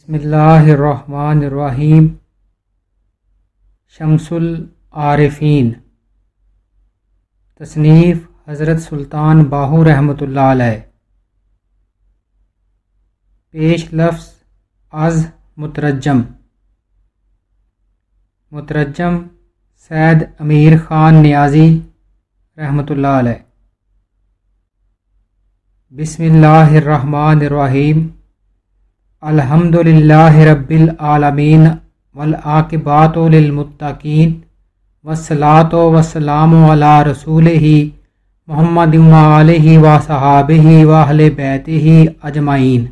بسم اللہ الرحمن الرحیم۔ شمس العارفین، تصنیف حضرت سلطان باہو رحمۃ اللہ علیہ۔ پیش لفظ از مترجم۔ مترجم سید امیر خان نیازی رحمۃ اللہ علیہ۔ بسم اللہ الرحمن الرحیم۔ الحمد للہ رب العالمین والعاقبۃ للمتقین والصلاۃ والسلام علی رسولہ محمد وآلہ وصحابہ واہل بیتہ اجمعین۔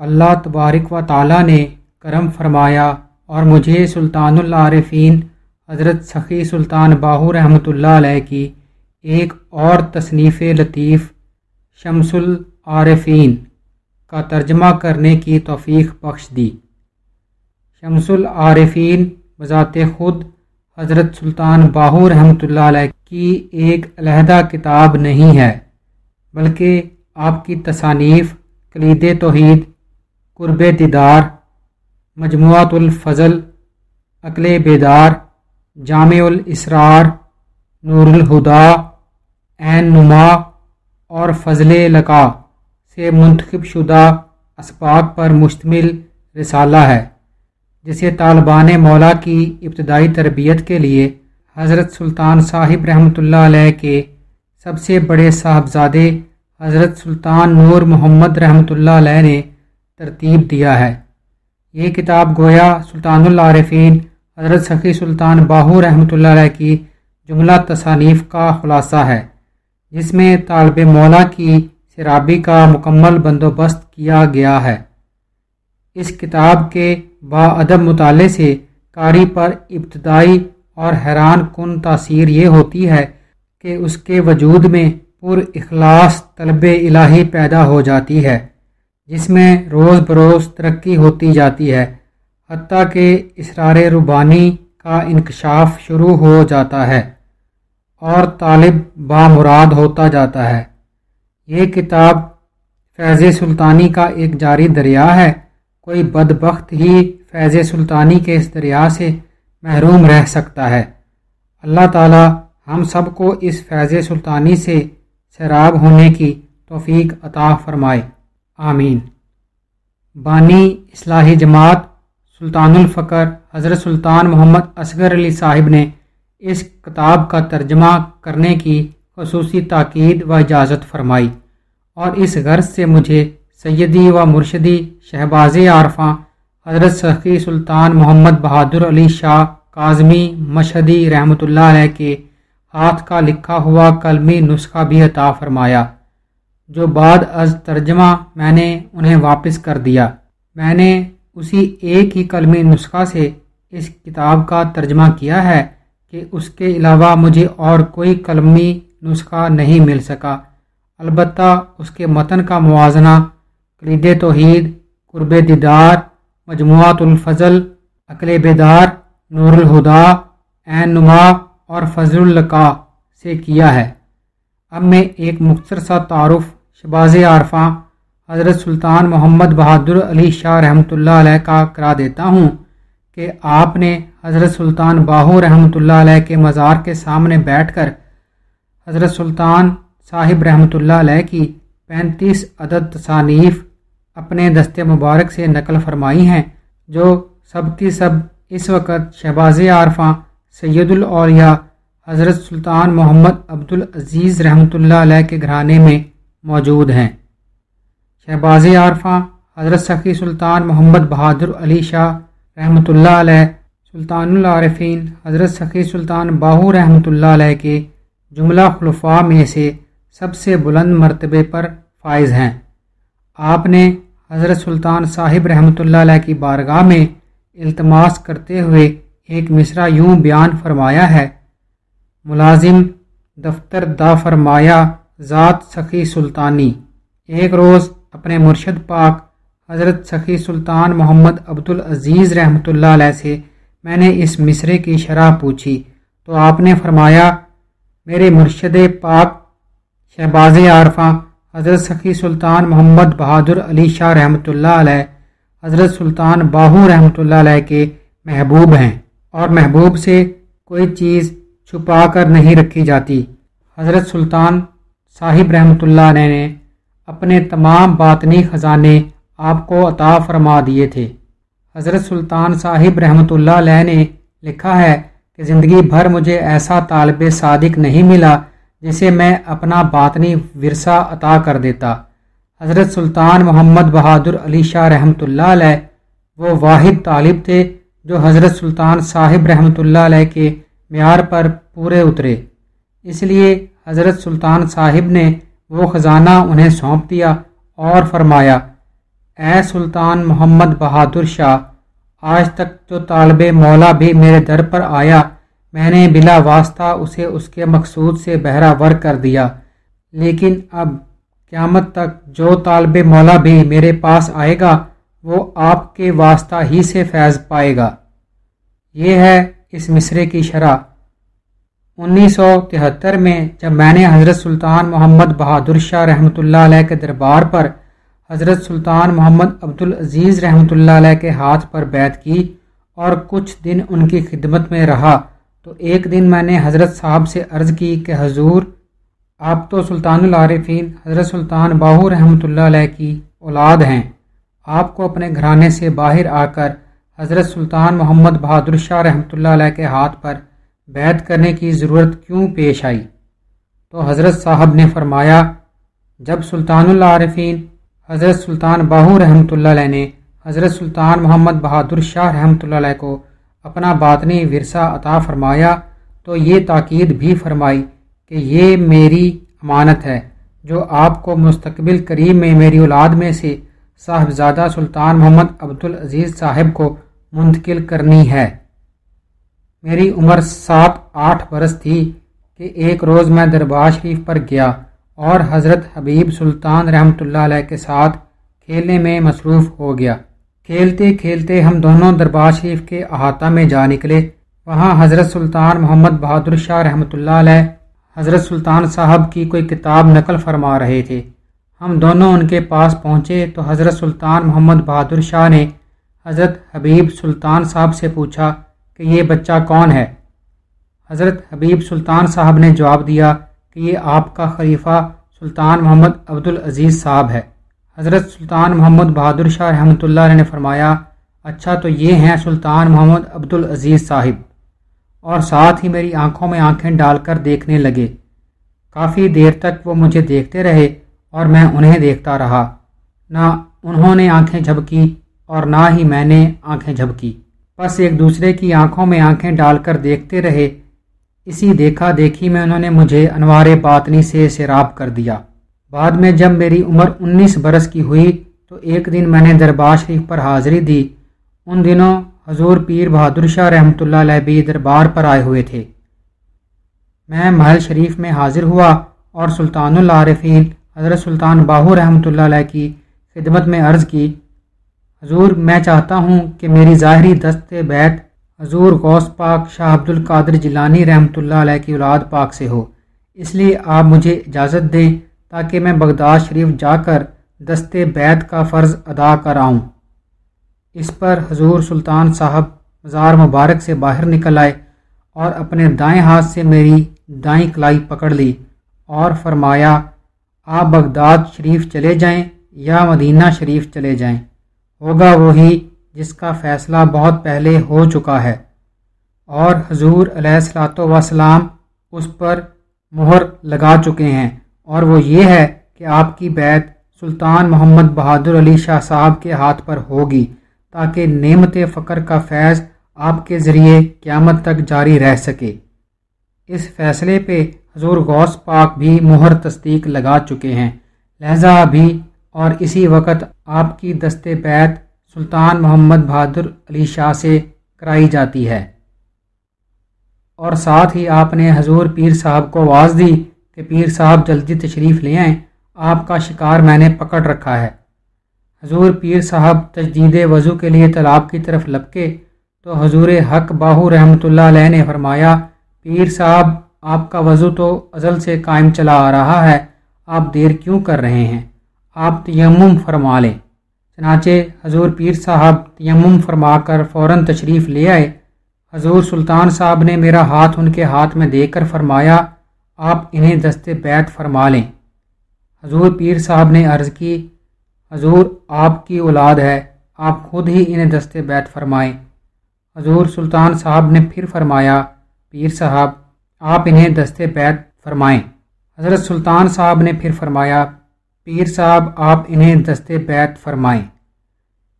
اللہ تبارک و تعالیٰ نے کرم فرمایا اور مجھے سلطان العارفین حضرت سخی سلطان باہو رحمۃ اللہ علیہ کی ایک اور تصنیف لطیف شمس العارفین کا ترجمہ کرنے کی توفیق بخش دی۔ شمس العارفین بذات خود حضرت سلطان باہو رحمۃ اللہ علیہ کی ایک علیحدہ کتاب نہیں ہے، بلکہ آپ کی تصانیف کلید توحید، قرب دیدار، مجموعۃ الفضل، عقل بیدار، جامع الاسرار، نور الہدا، عین نما اور فضل لقا سے منتخب شدہ اسباق پر مشتمل رسالہ ہے، جسے طالبان مولا کی ابتدائی تربیت کے لیے حضرت سلطان صاحب رحمۃ اللہ علیہ کے سب سے بڑے صاحبزادے حضرت سلطان نور محمد رحمۃ اللہ علیہ نے ترتیب دیا ہے۔ یہ کتاب گویا سلطان العارفین حضرت سخی سلطان باہو رحمۃ اللہ علیہ کی جملہ تصانیف کا خلاصہ ہے، جس میں طالب مولا کی سرابی کا مکمل بندوبست کیا گیا ہے۔ اس کتاب کے باادب مطالعے سے قاری پر ابتدائی اور حیران کن تاثیر یہ ہوتی ہے کہ اس کے وجود میں پر اخلاص طلب الہی پیدا ہو جاتی ہے، جس میں روز بروز ترقی ہوتی جاتی ہے، حتیٰ کہ اسرار ربانی کا انکشاف شروع ہو جاتا ہے اور طالب بامراد ہوتا جاتا ہے۔ یہ کتاب فیض سلطانی کا ایک جاری دریا ہے۔ کوئی بدبخت ہی فیض سلطانی کے اس دریا سے محروم رہ سکتا ہے۔ اللہ تعالی ہم سب کو اس فیض سلطانی سے سیراب ہونے کی توفیق عطا فرمائے، آمین۔ بانی اصلاحی جماعت سلطان الفقر حضرت سلطان محمد اصغر علی صاحب نے اس کتاب کا ترجمہ کرنے کی خصوصی تاکید و اجازت فرمائی، اور اس غرض سے مجھے سیدی و مرشدی شہباز عارفاں حضرت سخی سلطان محمد بہادر علی شاہ کاظمی مشہدی رحمۃ اللہ علیہ کے ہاتھ کا لکھا ہوا قلمی نسخہ بھی عطا فرمایا، جو بعد از ترجمہ میں نے انہیں واپس کر دیا۔ میں نے اسی ایک ہی قلمی نسخہ سے اس کتاب کا ترجمہ کیا ہے کہ اس کے علاوہ مجھے اور کوئی قلمی نسخہ نہیں مل سکا، البتہ اس کے متن کا موازنہ کلید توحید، قرب دیدار، مجموعۃ الفضل، عقل بیدار، نور الہدا، عین نما اور فضل اللقا سے کیا ہے۔ اب میں ایک مختصر سا تعارف شہباز عارفاں حضرت سلطان محمد بہادر علی شاہ رحمۃ اللہ علیہ کا کرا دیتا ہوں کہ آپ نے حضرت سلطان باہو رحمۃ اللہ علیہ کے مزار کے سامنے بیٹھ کر حضرت سلطان صاحب رحمۃ اللہ علیہ کی 35 عدد تصانیف اپنے دست مبارک سے نقل فرمائی ہیں، جو سب کی سب اس وقت شہباز عارفاں سید الاولیاء حضرت سلطان محمد عبدالعزیز رحمۃ اللہ علیہ کے گھرانے میں موجود ہیں۔ شہباز عارفاں حضرت سخی سلطان محمد بہادر علی شاہ رحمۃ اللہ علیہ سلطان العارفین حضرت سخی سلطان باہو رحمۃ اللہ علیہ کے جملہ خلفاء میں سے سب سے بلند مرتبے پر فائز ہیں۔ آپ نے حضرت سلطان صاحب رحمۃ اللہ علیہ کی بارگاہ میں التماس کرتے ہوئے ایک مصرع یوں بیان فرمایا ہے: ملازم دفتر دا فرمایا ذات سخی سلطانی۔ ایک روز اپنے مرشد پاک حضرت سخی سلطان محمد عبدالعزیز رحمۃ اللہ علیہ سے میں نے اس مصرعے کی شرح پوچھی تو آپ نے فرمایا: میرے مرشد پاک شہباز عارفاں حضرت سخی سلطان محمد بہادر علی شاہ رحمۃ اللہ علیہ حضرت سلطان باہو رحمۃ اللہ علیہ کے محبوب ہیں اور محبوب سے کوئی چیز چھپا کر نہیں رکھی جاتی۔ حضرت سلطان صاحب رحمۃ اللہ علیہ نے اپنے تمام باطنی خزانے آپ کو عطا فرما دیے تھے۔ حضرت سلطان صاحب رحمۃ اللہ علیہ نے لکھا ہے کہ زندگی بھر مجھے ایسا طالب صادق نہیں ملا جسے میں اپنا باطنی ورثہ عطا کر دیتا۔ حضرت سلطان محمد بہادر علی شاہ رحمۃ اللہ علیہ وہ واحد طالب تھے جو حضرت سلطان صاحب رحمۃ اللہ علیہ کے معیار پر پورے اترے، اس لیے حضرت سلطان صاحب نے وہ خزانہ انہیں سونپ دیا اور فرمایا، اے سلطان محمد بہادر شاہ، آج تک جو طالب مولا بھی میرے در پر آیا میں نے بلا واسطہ اسے اس کے مقصود سے بہرہ ور کر دیا، لیکن اب قیامت تک جو طالب مولا بھی میرے پاس آئے گا وہ آپ کے واسطہ ہی سے فیض پائے گا۔ یہ ہے اس مصرے کی شرح۔ 1973 میں جب میں نے حضرت سلطان محمد بہادر شاہ رحمۃ اللہ علیہ کے دربار پر حضرت سلطان محمد عبدالعزیز رحمۃ اللہ علیہ کے ہاتھ پر بیعت کی اور کچھ دن ان کی خدمت میں رہا تو ایک دن میں نے حضرت صاحب سے عرض کی کہ حضور، آپ تو سلطان العارفین حضرت سلطان باہو رحمۃ اللہ علیہ کی اولاد ہیں، آپ کو اپنے گھرانے سے باہر آ کر حضرت سلطان محمد بہادر شاہ رحمۃ اللہ علیہ کے ہاتھ پر بیعت کرنے کی ضرورت کیوں پیش آئی؟ تو حضرت صاحب نے فرمایا، جب سلطان العارفین حضرت سلطان باہو رحمۃ اللہ علیہ نے حضرت سلطان محمد بہادر شاہ رحمۃ اللہ علیہ کو اپنا باطنی ورثہ عطا فرمایا تو یہ تاکید بھی فرمائی کہ یہ میری امانت ہے جو آپ کو مستقبل قریب میں میری اولاد میں سے صاحبزادہ سلطان محمد عبدالعزیز صاحب کو منتقل کرنی ہے۔ میری عمر 7-8 برس تھی کہ ایک روز میں دربار شریف پر گیا اور حضرت حبیب سلطان رحمۃ اللہ علیہ کے ساتھ کھیلنے میں مصروف ہو گیا۔ کھیلتے کھیلتے ہم دونوں دربار شریف کے احاطہ میں جا نکلے۔ وہاں حضرت سلطان محمد بہادر شاہ رحمۃ اللہ علیہ حضرت سلطان صاحب کی کوئی کتاب نقل فرما رہے تھے۔ ہم دونوں ان کے پاس پہنچے تو حضرت سلطان محمد بہادر شاہ نے حضرت حبیب سلطان صاحب سے پوچھا کہ یہ بچہ کون ہے؟ حضرت حبیب سلطان صاحب نے جواب دیا کہ یہ آپ کا خلیفہ سلطان محمد عبدالعزیز صاحب ہے۔ حضرت سلطان محمد بہادر شاہ رحمۃ اللہ علیہ نے فرمایا، اچھا تو یہ ہیں سلطان محمد عبدالعزیز صاحب، اور ساتھ ہی میری آنکھوں میں آنکھیں ڈال کر دیکھنے لگے۔ کافی دیر تک وہ مجھے دیکھتے رہے اور میں انہیں دیکھتا رہا، نہ انہوں نے آنکھیں جھپکی اور نہ ہی میں نے آنکھیں جھپکی، بس ایک دوسرے کی آنکھوں میں آنکھیں ڈال کر دیکھتے رہے۔ اسی دیکھا دیکھی میں انہوں نے مجھے انوار باطنی سے سیراب کر دیا۔ بعد میں جب میری عمر 19 برس کی ہوئی تو ایک دن میں نے دربار شریف پر حاضری دی۔ ان دنوں حضور پیر بہادر شاہ رحمۃ اللہ علیہ بھی دربار پر آئے ہوئے تھے۔ میں محل شریف میں حاضر ہوا اور سلطان العارفین حضرت سلطان باہو رحمۃ اللہ علیہ کی خدمت میں عرض کی، حضور میں چاہتا ہوں کہ میری ظاہری دست بیعت حضور غوث پاک شاہ عبد القادر جیلانی رحمۃ اللہ علیہ کی اولاد پاک سے ہو، اس لیے آپ مجھے اجازت دیں تاکہ میں بغداد شریف جا کر دست بیعت کا فرض ادا کر آؤں۔ اس پر حضور سلطان صاحب مزار مبارک سے باہر نکل آئے اور اپنے دائیں ہاتھ سے میری دائیں کلائی پکڑ لی اور فرمایا، آپ بغداد شریف چلے جائیں یا مدینہ شریف چلے جائیں، ہوگا وہی جس کا فیصلہ بہت پہلے ہو چکا ہے۔ اور حضور علیہ الصلوۃ والسلام اس پر مہر لگا چکے ہیں، اور وہ یہ ہے کہ آپ کی بیعت سلطان محمد بہادر علی شاہ صاحب کے ہاتھ پر ہوگی تاکہ نعمت فقر کا فیض آپ کے ذریعے قیامت تک جاری رہ سکے۔ اس فیصلے پہ حضور غوث پاک بھی مہر تصدیق لگا چکے ہیں، لہذا ابھی اور اسی وقت آپ کی دست بیعت سلطان محمد بہادر علی شاہ سے کرائی جاتی ہے۔ اور ساتھ ہی آپ نے حضور پیر صاحب کو آواز دی کہ پیر صاحب جلدی تشریف لے آئیں، آپ کا شکار میں نے پکڑ رکھا ہے۔ حضور پیر صاحب تجدید وضو کے لیے تالاب کی طرف لپکے تو حضور حق باہو رحمۃ اللہ علیہ نے فرمایا، پیر صاحب آپ کا وضو تو ازل سے قائم چلا آ رہا ہے، آپ دیر کیوں کر رہے ہیں؟ آپ تیمم فرما لیں۔ چنانچہ حضور پیر صاحب تیمم فرما کر فوراً تشریف لے آئے۔ حضور سلطان صاحب نے میرا ہاتھ ان کے ہاتھ میں دے کر فرمایا، آپ انہیں دست بیعت فرما لیں۔ حضور پیر صاحب نے عرض کی، حضور آپ کی اولاد ہے، آپ خود ہی انہیں دست بیعت فرمائیں۔ حضور سلطان صاحب نے پھر فرمایا، پیر صاحب آپ انہیں دست بیعت فرمائیں۔ حضرت سلطان صاحب نے پھر فرمایا، پیر صاحب آپ انہیں دست بیعت فرمائیں۔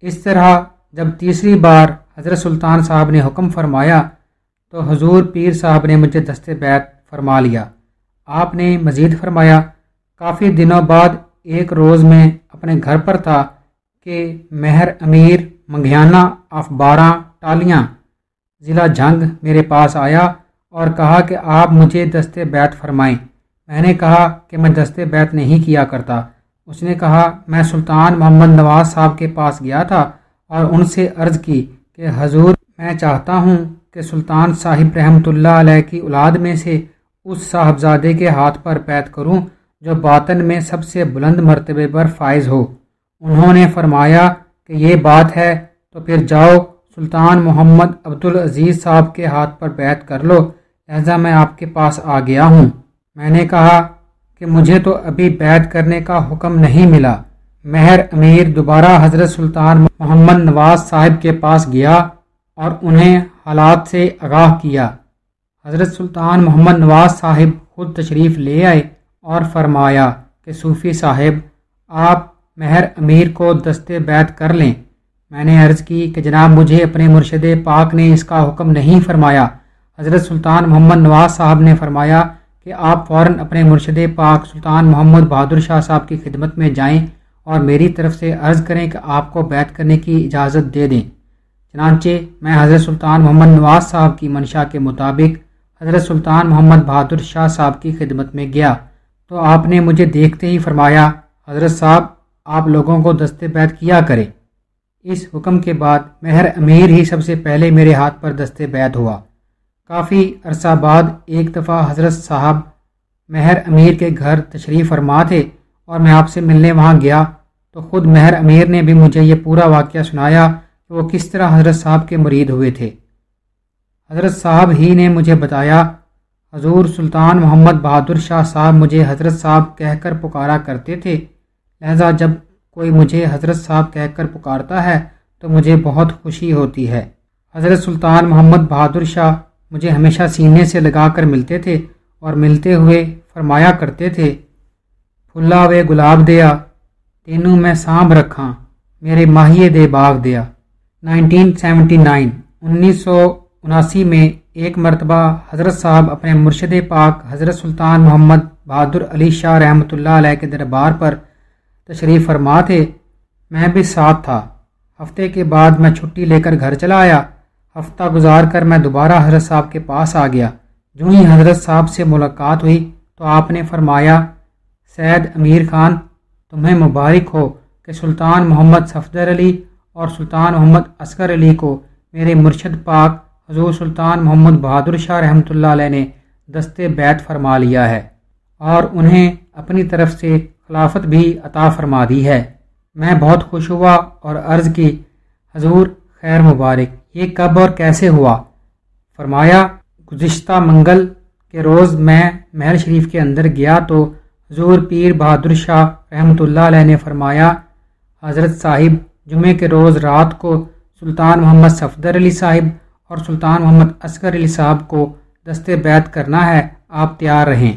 اس طرح جب تیسری بار حضرت سلطان صاحب نے حکم فرمایا تو حضور پیر صاحب نے مجھے دست بیعت فرما لیا۔ آپ نے مزید فرمایا، کافی دنوں بعد ایک روز میں اپنے گھر پر تھا کہ مہر امیر منگیانہ آف 12 ٹالیاں ضلع جھنگ میرے پاس آیا اور کہا کہ آپ مجھے دست بیعت فرمائیں۔ میں نے کہا کہ میں دست بیعت نہیں کیا کرتا۔ اس نے کہا، میں سلطان محمد نواز صاحب کے پاس گیا تھا اور ان سے عرض کی کہ حضور میں چاہتا ہوں کہ سلطان صاحب رحمۃ اللہ علیہ کی اولاد میں سے اس صاحبزادے کے ہاتھ پر بیعت کروں جو باطن میں سب سے بلند مرتبے پر فائز ہو۔ انہوں نے فرمایا کہ یہ بات ہے تو پھر جاؤ سلطان محمد عبدالعزیز صاحب کے ہاتھ پر بیعت کر لو، لہذا میں آپ کے پاس آ گیا ہوں۔ میں نے کہا کہ مجھے تو ابھی بیعت کرنے کا حکم نہیں ملا۔ مہر امیر دوبارہ حضرت سلطان محمد نواز صاحب کے پاس گیا اور انہیں حالات سے آگاہ کیا۔ حضرت سلطان محمد نواز صاحب خود تشریف لے آئے اور فرمایا کہ صوفی صاحب آپ مہر امیر کو دست بیعت کر لیں۔ میں نے عرض کی کہ جناب مجھے اپنے مرشد پاک نے اس کا حکم نہیں فرمایا۔ حضرت سلطان محمد نواز صاحب نے فرمایا کہ آپ فوراً اپنے مرشد پاک سلطان محمد بہادر شاہ صاحب کی خدمت میں جائیں اور میری طرف سے عرض کریں کہ آپ کو بیعت کرنے کی اجازت دے دیں۔ چنانچہ میں حضرت سلطان محمد نواز صاحب کی منشا کے مطابق حضرت سلطان محمد بہادر شاہ صاحب کی خدمت میں گیا تو آپ نے مجھے دیکھتے ہی فرمایا، حضرت صاحب آپ لوگوں کو دست بیعت کیا کریں۔ اس حکم کے بعد مہر امیر ہی سب سے پہلے میرے ہاتھ پر دست بیعت ہوا۔ کافی عرصہ بعد ایک دفعہ حضرت صاحب مہر امیر کے گھر تشریف فرما تھے اور میں آپ سے ملنے وہاں گیا تو خود مہر امیر نے بھی مجھے یہ پورا واقعہ سنایا کہ وہ کس طرح حضرت صاحب کے مرید ہوئے تھے۔ حضرت صاحب ہی نے مجھے بتایا، حضور سلطان محمد بہادر شاہ صاحب مجھے حضرت صاحب کہہ کر پکارا کرتے تھے، لہذا جب کوئی مجھے حضرت صاحب کہہ کر پکارتا ہے تو مجھے بہت خوشی ہوتی ہے۔ حضرت سلطان محمد بہادر شاہ مجھے ہمیشہ سینے سے لگا کر ملتے تھے اور ملتے ہوئے فرمایا کرتے تھے، پھلا وے گلاب دیا تینوں میں سانب رکھاں میرے ماہیے دے باغ دیا۔ 1979 میں ایک مرتبہ حضرت صاحب اپنے مرشد پاک حضرت سلطان محمد بہادر علی شاہ رحمۃ اللہ علیہ کے دربار پر تشریف فرما تھے، میں بھی ساتھ تھا۔ ہفتے کے بعد میں چھٹی لے کر گھر چلا آیا۔ ہفتہ گزار کر میں دوبارہ حضرت صاحب کے پاس آ گیا۔ جو ہی حضرت صاحب سے ملاقات ہوئی تو آپ نے فرمایا، سید امیر خان تمہیں مبارک ہو کہ سلطان محمد صفدر علی اور سلطان محمد اصغر علی کو میرے مرشد پاک حضور سلطان محمد بہادر شاہ رحمۃ اللہ علیہ نے دست بیعت فرما لیا ہے اور انہیں اپنی طرف سے خلافت بھی عطا فرما دی ہے۔ میں بہت خوش ہوا اور عرض کی، حضور خیر مبارک، یہ کب اور کیسے ہوا؟ فرمایا، گزشتہ منگل کے روز میں محل شریف کے اندر گیا تو حضور پیر بہادر شاہ رحمۃ اللہ علیہ نے فرمایا، حضرت صاحب جمعے کے روز رات کو سلطان محمد صفدر علی صاحب اور سلطان محمد اصغر علی صاحب کو دست بیعت کرنا ہے، آپ تیار رہیں۔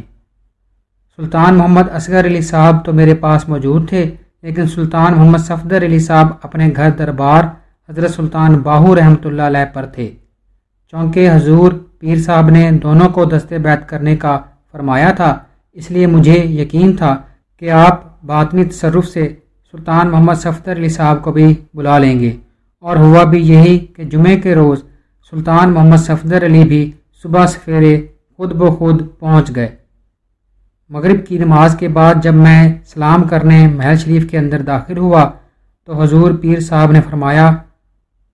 سلطان محمد اصغر علی صاحب تو میرے پاس موجود تھے، لیکن سلطان محمد صفدر علی صاحب اپنے گھر دربار حضرت سلطان باہو رحمۃ اللہ علیہ پر تھے۔ چونکہ حضور پیر صاحب نے دونوں کو دست بیعت کرنے کا فرمایا تھا، اس لیے مجھے یقین تھا کہ آپ باطنی تصرف سے سلطان محمد صفدر علی صاحب کو بھی بلا لیں گے، اور ہوا بھی یہی کہ جمعے کے روز سلطان محمد صفدر علی بھی صبح سویرے خود بخود پہنچ گئے۔ مغرب کی نماز کے بعد جب میں سلام کرنے محل شریف کے اندر داخل ہوا تو حضور پیر صاحب نے فرمایا،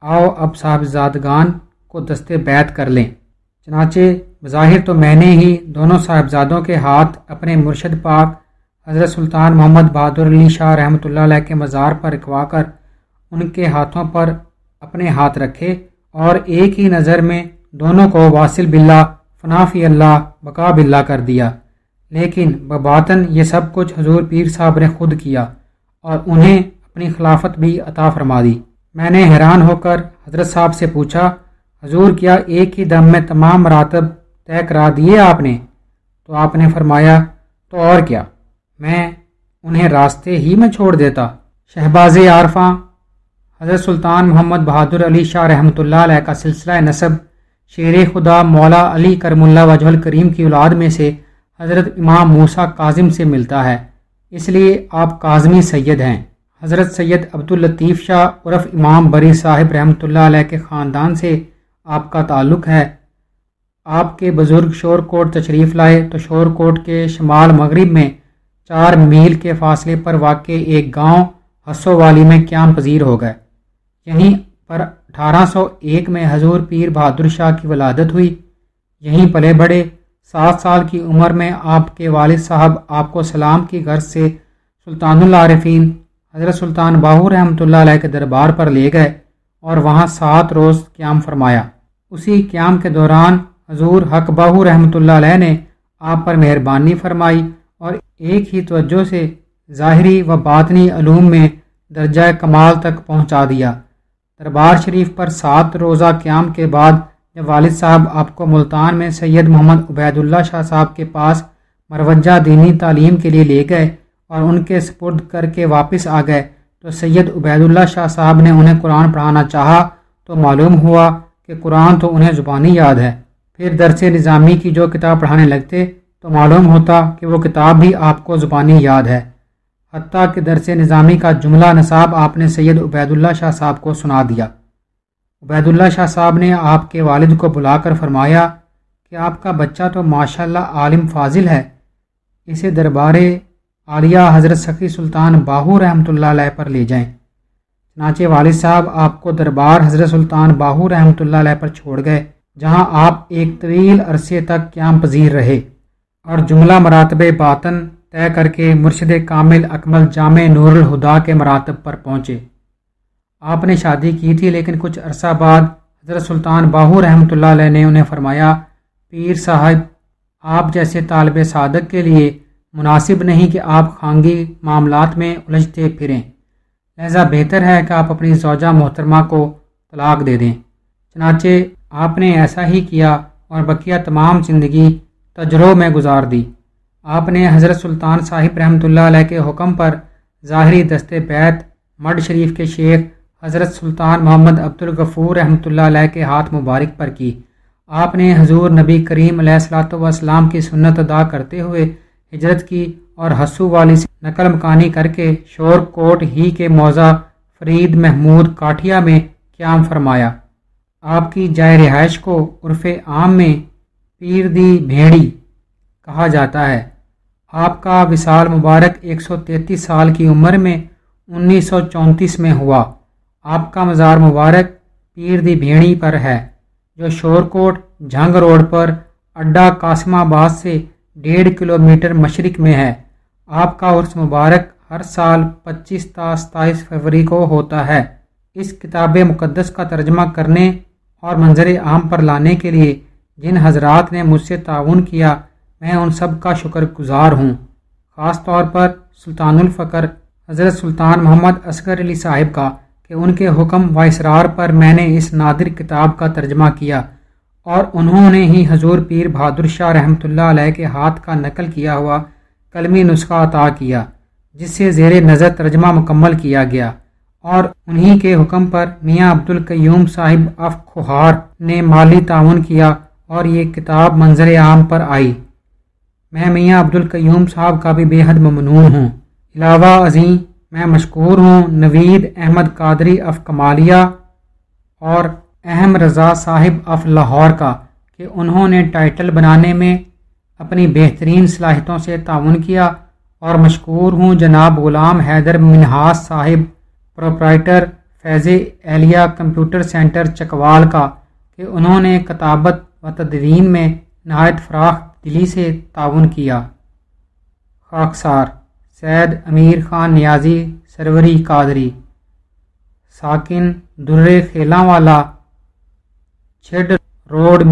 آؤ اب صاحبزادگان کو دست بیعت کر لیں۔ چنانچہ بظاہر تو میں نے ہی دونوں صاحبزادوں کے ہاتھ اپنے مرشد پاک حضرت سلطان محمد بہادر علی شاہ رحمۃ اللہ علیہ کے مزار پر رکھوا کر ان کے ہاتھوں پر اپنے ہاتھ رکھے اور ایک ہی نظر میں دونوں کو واصل باللہ، فنا فی اللہ، بقا باللہ کر دیا۔ لیکن بباطن یہ سب کچھ حضور پیر صاحب نے خود کیا اور انہیں اپنی خلافت بھی عطا فرما دی۔ میں نے حیران ہو کر حضرت صاحب سے پوچھا، حضور کیا ایک ہی دم میں تمام مراتب طے کرا دیے آپ نے؟ تو آپ نے فرمایا، تو اور کیا، میں انہیں راستے ہی میں چھوڑ دیتا۔ شہباز عارفاں حضرت سلطان محمد بہادر علی شاہ رحمۃ اللہ علیہ کا سلسلہ نسب شیر خدا مولا علی کرم اللہ وجہ الکریم کی اولاد میں سے حضرت امام موسیٰ کاظم سے ملتا ہے، اس لیے آپ کاظمی سید ہیں۔ حضرت سید عبداللطیف شاہ عرف امام بری صاحب رحمۃ اللہ علیہ کے خاندان سے آپ کا تعلق ہے۔ آپ کے بزرگ شور کوٹ تشریف لائے تو شور کوٹ کے شمال مغرب میں 4 میل کے فاصلے پر واقع ایک گاؤں حسو والی میں قیام پذیر ہو گئے۔ یہیں پر 1801 میں حضور پیر بہادر شاہ کی ولادت ہوئی، یہیں پلے بڑھے۔ 7 سال کی عمر میں آپ کے والد صاحب آپ کو سلام کی غرض سے سلطان العارفین حضرت سلطان باہو رحمۃ اللہ علیہ کے دربار پر لے گئے اور وہاں 7 روز قیام فرمایا۔ اسی قیام کے دوران حضور حق باہو رحمۃ اللہ علیہ نے آپ پر مہربانی فرمائی اور ایک ہی توجہ سے ظاہری و باطنی علوم میں درجہ کمال تک پہنچا دیا۔ دربار شریف پر 7 روزہ قیام کے بعد جب والد صاحب آپ کو ملتان میں سید محمد عبید اللہ شاہ صاحب کے پاس مروجہ دینی تعلیم کے لیے لے گئے اور ان کے سپرد کر کے واپس آ گئے تو سید عبید اللہ شاہ صاحب نے انہیں قرآن پڑھانا چاہا تو معلوم ہوا کہ قرآن تو انہیں زبانی یاد ہے۔ پھر درس نظامی کی جو کتاب پڑھانے لگتے تو معلوم ہوتا کہ وہ کتاب بھی آپ کو زبانی یاد ہے، حتیٰ کہ درس نظامی کا جملہ نصاب آپ نے سید عبید اللہ شاہ صاحب کو سنا دیا۔ عبید اللہ شاہ صاحب نے آپ کے والد کو بلا کر فرمایا کہ آپ کا بچہ تو ماشاءاللہ عالم فاضل ہے، اسے دربار عالیہ حضرت سخی سلطان باہو رحمۃ اللہ علیہ پر لے جائیں۔ چنانچہ والد صاحب آپ کو دربار حضرت سلطان باہو رحمۃ اللہ علیہ پر چھوڑ گئے، جہاں آپ ایک طویل عرصے تک قیام پذیر رہے اور جملہ مراتب باطن طے کر کے مرشد کامل اکمل جامع نور الہدا کے مراتب پر پہنچے۔ آپ نے شادی کی تھی، لیکن کچھ عرصہ بعد حضرت سلطان باہو رحمۃ اللہ علیہ نے انہیں فرمایا، پیر صاحب آپ جیسے طالب صادق کے لیے مناسب نہیں کہ آپ خانگی معاملات میں الجھتے پھریں، لہذا بہتر ہے کہ آپ اپنی زوجہ محترمہ کو طلاق دے دیں۔ چنانچہ آپ نے ایسا ہی کیا اور بقیہ تمام زندگی تجربوں میں گزار دی۔ آپ نے حضرت سلطان صاحب رحمۃ اللہ علیہ کے حکم پر ظاہری دست بیت مڈ شریف کے شیخ حضرت سلطان محمد عبدالغفور رحمۃ اللہ علیہ کے ہاتھ مبارک پر کی۔ آپ نے حضور نبی کریم علیہ الصلوۃ والسلام کی سنت ادا کرتے ہوئے ہجرت کی اور حسو والی سے نقل مکانی کر کے شور کوٹ ہی کے موضع فرید محمود کاٹھیا میں قیام فرمایا۔ آپ کی جائے رہائش کو عرف عام میں پیر دی بھیڑی کہا جاتا ہے۔ آپ کا وصال مبارک 133 سال کی عمر میں 1934 میں ہوا۔ آپ کا مزار مبارک پیر دی بھیڑی پر ہے، جو شور کوٹ جھنگ روڈ پر اڈا قاسم آباد سے 1.5 کلومیٹر مشرق میں ہے۔ آپ کا عرس مبارک ہر سال 25 تا 27 فروری کو ہوتا ہے۔ اس کتاب مقدس کا ترجمہ کرنے اور منظر عام پر لانے کے لیے جن حضرات نے مجھ سے تعاون کیا، میں ان سب کا شکر گزار ہوں، خاص طور پر سلطان الفقر حضرت سلطان محمد اصغر علی صاحب کا کہ ان کے حکم و اصرار پر میں نے اس نادر کتاب کا ترجمہ کیا اور انہوں نے ہی حضور پیر بہادر شاہ رحمۃ اللہ علیہ کے ہاتھ کا نقل کیا ہوا کلمی نسخہ عطا کیا، جس سے زیر نظر ترجمہ مکمل کیا گیا، اور انہی کے حکم پر میاں عبدالقیوم صاحب آف کھوہار نے مالی تعاون کیا اور یہ کتاب منظر عام پر آئی۔ میں میاں عبدالقیوم صاحب کا بھی بے حد ممنون ہوں۔ علاوہ ازیں میں مشکور ہوں نوید احمد قادری آف کمالیہ اور احم رضا صاحب آف لاہور کا کہ انہوں نے ٹائٹل بنانے میں اپنی بہترین صلاحیتوں سے تعاون کیا، اور مشکور ہوں جناب غلام حیدر منہاس صاحب پروپرائٹر فیض اہلیہ کمپیوٹر سینٹر چکوال کا کہ انہوں نے کتابت و تدوین میں نہایت فراخ دلی سے تعاون کیا۔ خاکسار سید امیر خان نیازی سروری قادری۔ ساکن در خیلاں والا چھڈ روڈ